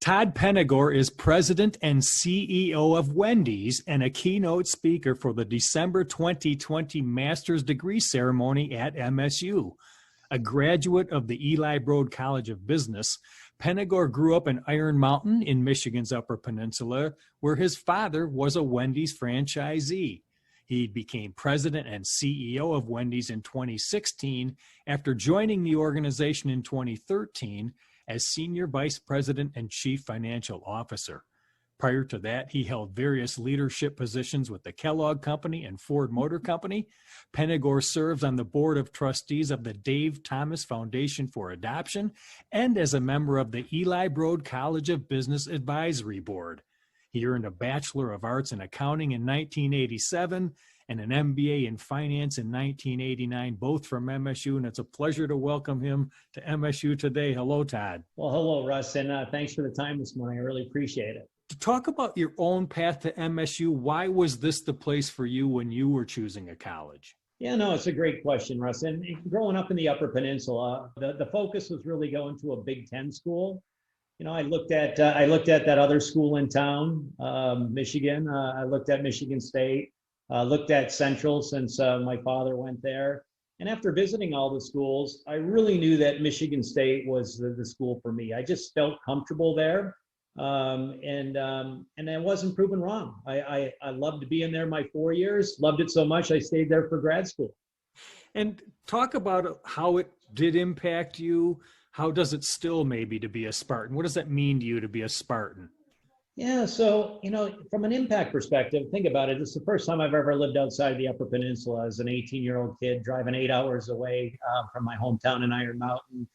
Todd Penegor is president and CEO of Wendy's and a keynote speaker for the December 2020 master's degree ceremony at MSU. A graduate of the Eli Broad College of Business, Penegor grew up in Iron Mountain in Michigan's Upper Peninsula, where his father was a Wendy's franchisee. He became president and CEO of Wendy's in 2016 after joining the organization in 2013 as senior vice president and chief financial officer. Prior to that, he held various leadership positions with the Kellogg Company and Ford Motor Company. Penegor serves on the board of trustees of the Dave Thomas Foundation for Adoption and as a member of the Eli Broad College of Business Advisory Board. He earned a Bachelor of Arts in Accounting in 1987 and an MBA in Finance in 1989, both from MSU, and it's a pleasure to welcome him to MSU Today. Hello, Todd. Well, hello, Russ, and thanks for the time this morning. I really appreciate it. To talk about your own path to MSU, why was this the place for you when you were choosing a college? Yeah, no, it's a great question, Russ. And growing up in the Upper Peninsula, the focus was really going to a Big Ten school. You know, I looked at that other school in town, Michigan. I looked at Michigan State, looked at Central since my father went there. And after visiting all the schools, I really knew that Michigan State was the school for me. I just felt comfortable there. And I wasn't proven wrong. I loved being there my 4 years, loved it so much I stayed there for grad school. And talk about how it did impact you. How does it still maybe to be a Spartan? What does that mean to you to be a Spartan? Yeah, so, you know, from an impact perspective, think about it. This is the first time I've ever lived outside the Upper Peninsula as an 18-year-old kid, driving 8 hours away from my hometown in Iron Mountain.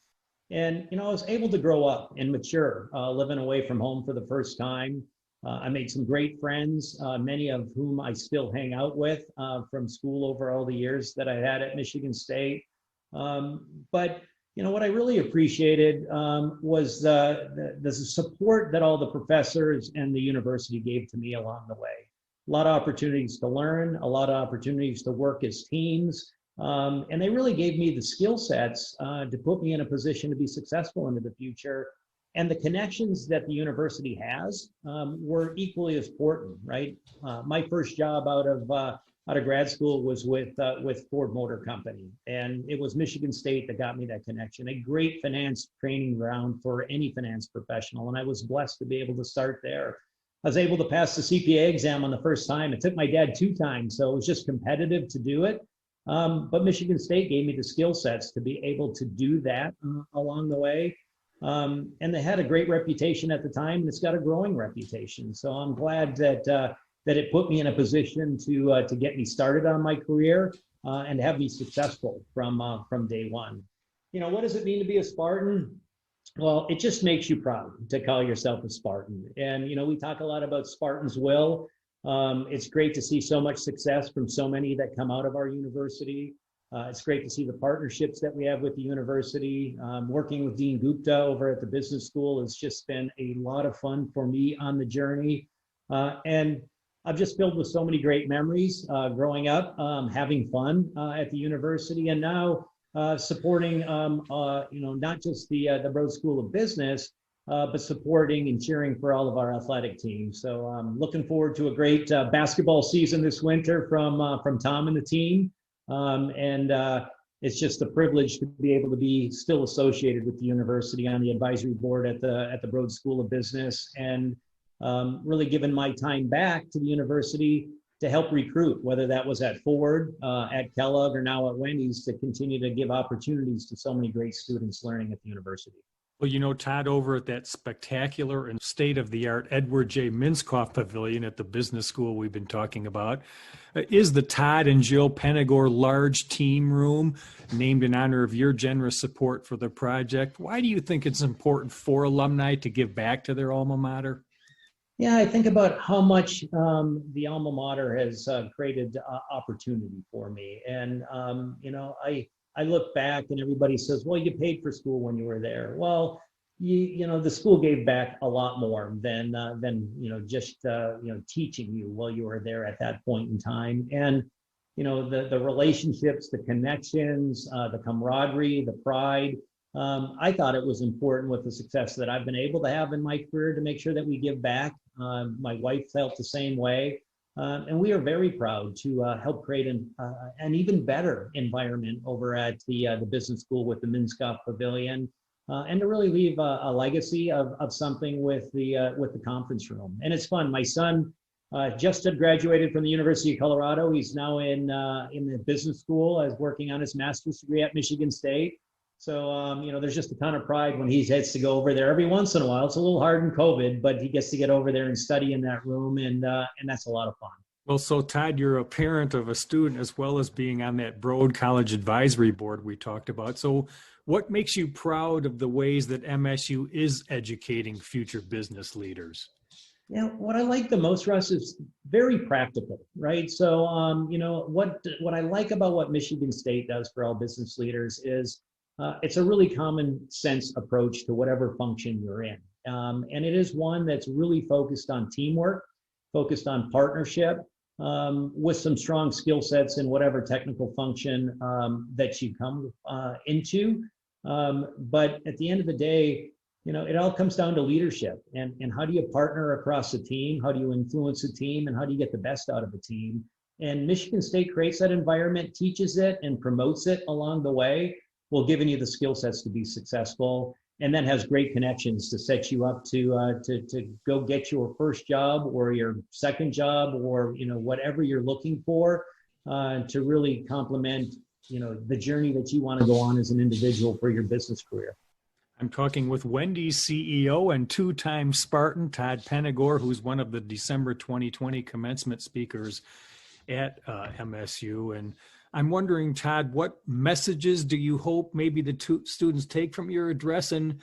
And, you know, I was able to grow up and mature, living away from home for the first time. I made some great friends, many of whom I still hang out with from school over all the years that I had at Michigan State. But, you know, what I really appreciated was the support that all the professors and the university gave to me along the way. A lot of opportunities to learn, a lot of opportunities to work as teams. And they really gave me the skill sets to put me in a position to be successful into the future. And the connections that the university has were equally as important, right? My first job out of grad school was with Ford Motor Company, and it was Michigan State that got me that connection. A great finance training ground for any finance professional, and I was blessed to be able to start there. I was able to pass the CPA exam on the first time. It took my dad 2 times, so it was just competitive to do it. But Michigan State gave me the skill sets to be able to do that along the way. And they had a great reputation at the time, and it's got a growing reputation. So I'm glad that it put me in a position to get me started on my career and have me successful from day one. You know, what does it mean to be a Spartan? Well, it just makes you proud to call yourself a Spartan. And, you know, we talk a lot about Spartan's will. It's great to see so much success from so many that come out of our university. It's great to see the partnerships that we have with the university. Working with Dean Gupta over at the business school has just been a lot of fun for me on the journey. And I've just filled with so many great memories growing up, having fun at the university, and now supporting, you know, not just the Broad School of Business, but supporting and cheering for all of our athletic teams. So I'm looking forward to a great basketball season this winter from Tom and the team. It's just a privilege to be able to be still associated with the university on the advisory board at the Broad School of Business, and really given my time back to the university to help recruit, whether that was at Ford, at Kellogg, or now at Wendy's, to continue to give opportunities to so many great students learning at the university. Well, you know, Todd, over at that spectacular and state-of-the-art Edward J. Minskoff Pavilion at the business school we've been talking about, is the Todd and Jill Penegor Large Team Room, named in honor of your generous support for the project. Why do you think it's important for alumni to give back to their alma mater? Yeah, I think about how much the alma mater has created opportunity for me. And, you know, I look back and everybody says, well, you paid for school when you were there. Well, you know, the school gave back a lot more than you know, just, you know, teaching you while you were there at that point in time. And, you know, the relationships, the connections, the camaraderie, the pride, I thought it was important with the success that I've been able to have in my career to make sure that we give back. My wife felt the same way. And we are very proud to help create an even better environment over at the business school with the Minskoff Pavilion, and to really leave a legacy of something with the conference room. And it's fun. My son just had graduated from the University of Colorado. He's now in the business school as working on his master's degree at Michigan State. So, there's just a ton of pride when he gets to go over there every once in a while. It's a little hard in COVID, but he gets to get over there and study in that room, and that's a lot of fun. Well, so Todd, you're a parent of a student as well as being on that Broad College Advisory Board we talked about. So what makes you proud of the ways that MSU is educating future business leaders? Yeah, what I like the most, Russ, is very practical, right? So, what I like about what Michigan State does for all business leaders is it's a really common sense approach to whatever function you're in. And it is one that's really focused on teamwork, focused on partnership, with some strong skill sets in whatever technical function that you come into. But at the end of the day, it all comes down to leadership and how do you partner across a team? How do you influence a team? And how do you get the best out of a team? And Michigan State creates that environment, teaches it, and promotes it along the way, while giving you the skill sets to be successful, and then has great connections to set you up to go get your first job or your second job or whatever you're looking for, to really complement the journey that you want to go on as an individual for your business career. I'm talking with Wendy's CEO and two-time Spartan, Todd Penegor, who's one of the December 2020 commencement speakers at MSU. And I'm wondering, Todd, what messages do you hope maybe the students take from your address? And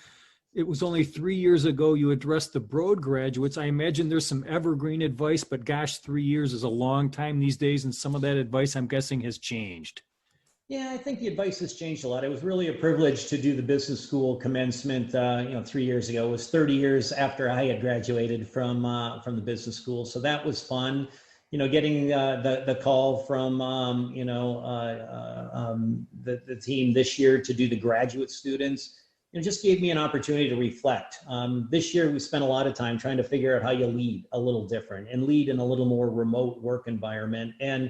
it was only 3 years ago you addressed the Broad graduates. I imagine there's some evergreen advice, but gosh, 3 years is a long time these days, and some of that advice, I'm guessing, has changed. Yeah, I think the advice has changed a lot. It was really a privilege to do the business school commencement, 3 years ago. It was 30 years after I had graduated from the business school, so that was fun. Getting the call from the team this year to do the graduate students, it just gave me an opportunity to reflect. This year we spent a lot of time trying to figure out how you lead a little different and lead in a little more remote work environment. And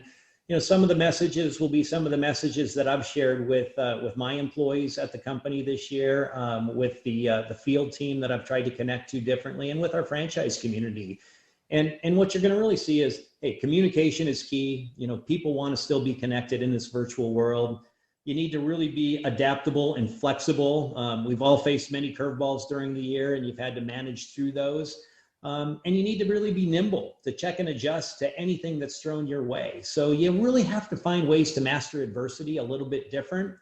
some of the messages will be some of the messages that I've shared with my employees at the company this year, with the field team that I've tried to connect to differently, and with our franchise community. And what you're going to really see is, hey, communication is key. People want to still be connected in this virtual world. You need to really be adaptable and flexible. We've all faced many curveballs during the year, and you've had to manage through those. And you need to really be nimble to check and adjust to anything that's thrown your way. So you really have to find ways to master adversity a little bit different.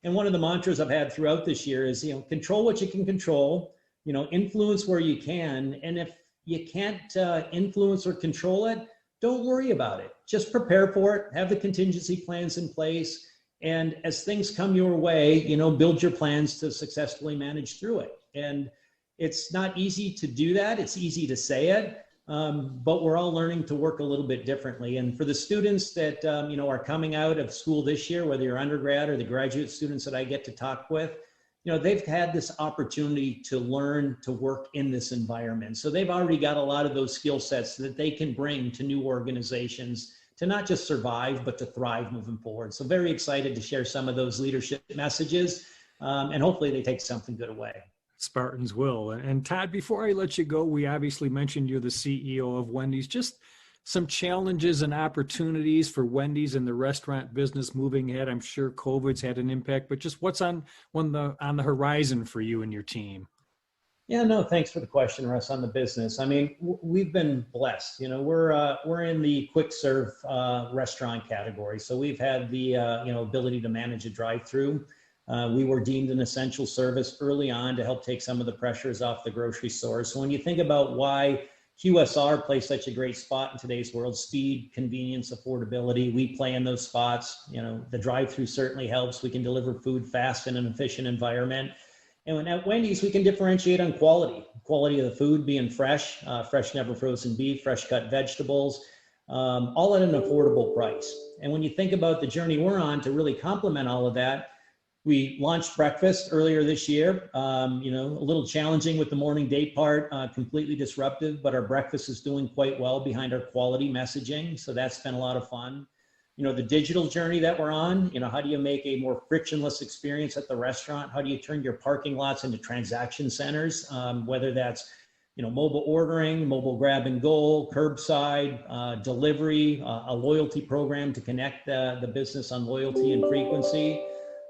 And one of the mantras I've had throughout this year is, control what you can control, influence where you can. And if you can't influence or control it, don't worry about it. Just prepare for it, have the contingency plans in place. And as things come your way, build your plans to successfully manage through it. And it's not easy to do that. It's easy to say it, but we're all learning to work a little bit differently. And for the students that, are coming out of school this year, whether you're undergrad or the graduate students that I get to talk with, they've had this opportunity to learn to work in this environment. So they've already got a lot of those skill sets that they can bring to new organizations to not just survive, but to thrive moving forward. So very excited to share some of those leadership messages, and hopefully they take something good away. Spartans will. And Todd, before I let you go, we obviously mentioned you're the CEO of Wendy's. Just some challenges and opportunities for Wendy's and the restaurant business moving ahead. I'm sure COVID's had an impact, but just what's on the horizon for you and your team? Yeah, no, thanks for the question, Russ, on the business. I mean, we've been blessed. We're in the quick serve restaurant category. So we've had the ability to manage a drive-through. We were deemed an essential service early on to help take some of the pressures off the grocery stores. So when you think about why QSR plays such a great spot in today's world, speed, convenience, affordability, we play in those spots. The drive-through certainly helps. We can deliver food fast in an efficient environment. And at Wendy's, we can differentiate on quality of the food being fresh, never frozen beef, fresh cut vegetables, all at an affordable price. And when you think about the journey we're on to really complement all of that, We launched breakfast earlier this year, a little challenging with the morning day part, completely disruptive, but our breakfast is doing quite well behind our quality messaging. So that's been a lot of fun. The digital journey that we're on, how do you make a more frictionless experience at the restaurant? How do you turn your parking lots into transaction centers? Whether that's, mobile ordering, mobile grab and go, curbside, delivery, a loyalty program to connect the business on loyalty and frequency.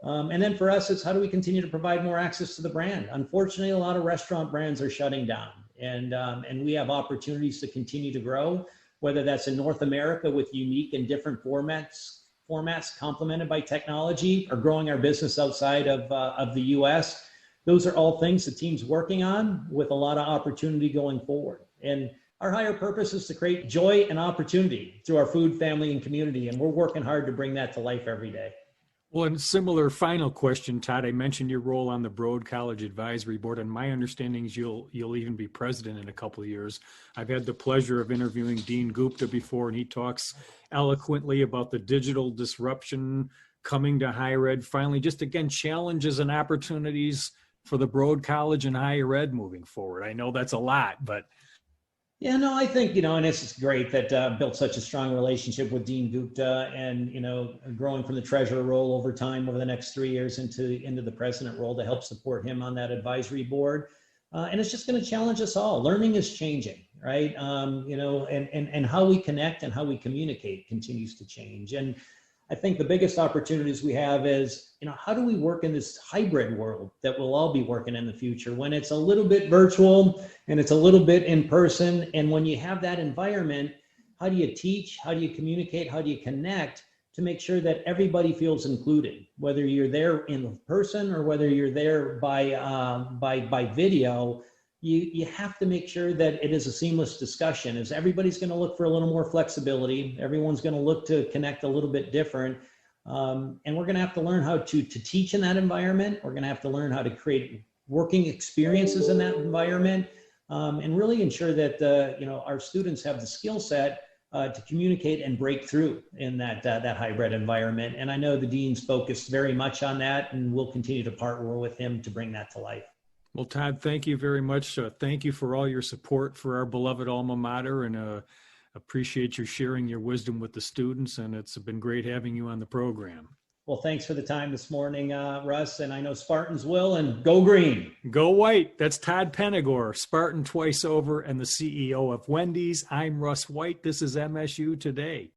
And then for us, it's how do we continue to provide more access to the brand? Unfortunately, a lot of restaurant brands are shutting down, and we have opportunities to continue to grow, whether that's in North America with unique and different formats complemented by technology, or growing our business outside of the US. Those are all things the team's working on with a lot of opportunity going forward. And our higher purpose is to create joy and opportunity through our food, family, and community. And we're working hard to bring that to life every day. Well, and similar final question, Todd, I mentioned your role on the Broad College Advisory Board, and my understanding is you'll even be president in a couple of years. I've had the pleasure of interviewing Dean Gupta before, and he talks eloquently about the digital disruption coming to higher ed, finally, just again, challenges and opportunities for the Broad College and higher ed moving forward. I know that's a lot, but yeah, no, I think, and it's great that built such a strong relationship with Dean Gupta, and, growing from the treasurer role over time over the next 3 years into the president role to help support him on that advisory board. And it's just going to challenge us all. Learning is changing, right? And how we connect and how we communicate continues to change. And I think the biggest opportunities we have is, how do we work in this hybrid world that we'll all be working in the future, when it's a little bit virtual and it's a little bit in person? And when you have that environment, how do you teach? How do you communicate? How do you connect to make sure that everybody feels included, whether you're there in person or whether you're there by video? You have to make sure that it is a seamless discussion, as everybody's going to look for a little more flexibility. Everyone's going to look to connect a little bit different. And we're going to have to learn how to teach in that environment. We're going to have to learn how to create working experiences in that environment, and really ensure that our students have the skill set to communicate and break through in that hybrid environment. And I know the dean's focused very much on that, and we'll continue to partner with him to bring that to life. Well, Todd, thank you very much. Thank you for all your support for our beloved alma mater, and appreciate your sharing your wisdom with the students. And it's been great having you on the program. Well, thanks for the time this morning, Russ. And I know Spartans will, and go green. Go white. That's Todd Penegor, Spartan twice over, and the CEO of Wendy's. I'm Russ White. This is MSU Today.